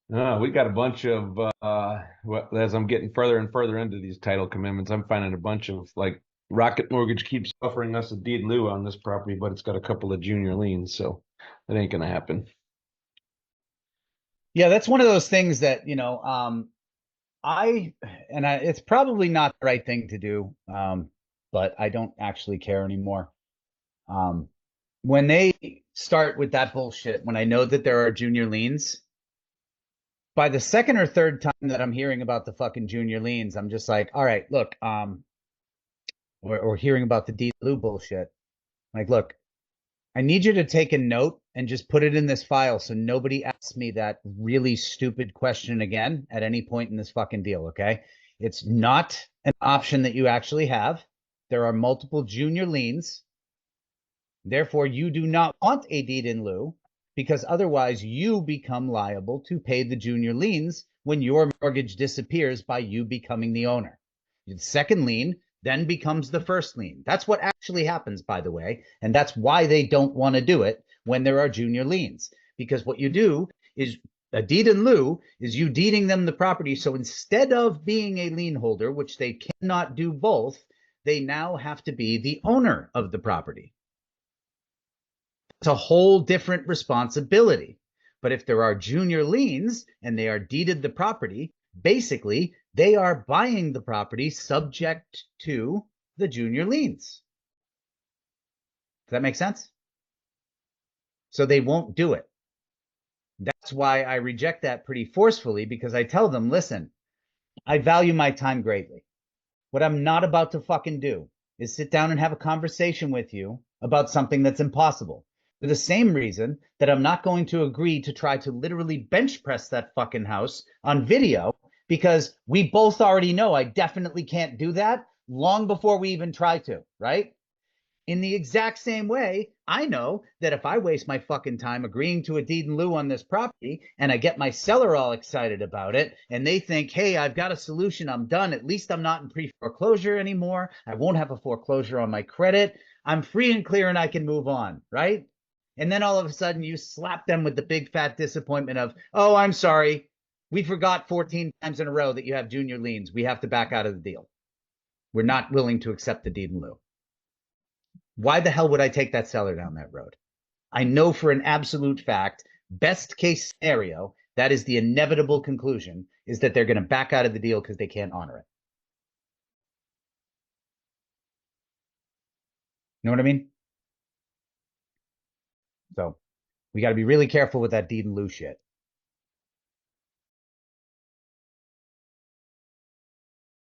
We got a bunch of as I'm getting further and further into these title commitments, I'm finding a bunch of like Rocket Mortgage keeps offering us a deed in lieu on this property, but it's got a couple of junior liens, so that ain't gonna happen. Yeah, that's one of those things that, I it's probably not the right thing to do, but I don't actually care anymore. Um, when they start with that bullshit, when I know that there are junior liens, by the second or third time that I'm hearing about the fucking junior liens, I'm just like, all right, look, or hearing about the deed in lieu bullshit. Like, look, I need you to take a note and just put it in this file so nobody asks me that really stupid question again at any point in this fucking deal, okay? It's not an option that you actually have. There are multiple junior liens. Therefore, you do not want a deed in lieu because otherwise you become liable to pay the junior liens when your mortgage disappears by you becoming the owner. The second lien then becomes the first lien. That's what actually happens, by the way. And that's why they don't want to do it when there are junior liens. Because what you do is a deed in lieu is you deeding them the property. So instead of being a lien holder, which they cannot do both, they now have to be the owner of the property. It's a whole different responsibility. But if there are junior liens and they are deeded the property, basically they are buying the property subject to the junior liens. Does that make sense? So they won't do it. That's why I reject that pretty forcefully because I tell them, listen, I value my time greatly. What I'm not about to fucking do is sit down and have a conversation with you about something that's impossible. For the same reason that I'm not going to agree to try to literally bench press that fucking house on video because we both already know I definitely can't do that long before we even try to, right? In the exact same way, I know that if I waste my fucking time agreeing to a deed in lieu on this property and I get my seller all excited about it and they think, hey, I've got a solution, I'm done. At least I'm not in pre foreclosure anymore. I won't have a foreclosure on my credit. I'm free and clear and I can move on, right? And then all of a sudden you slap them with the big fat disappointment of, oh, I'm sorry. We forgot 14 times in a row that you have junior liens. We have to back out of the deal. We're not willing to accept the deed in lieu. Why the hell would I take that seller down that road? I know for an absolute fact, best case scenario, that is the inevitable conclusion, is that they're going to back out of the deal because they can't honor it. You know what I mean? So we got to be really careful with that deed in lieu shit.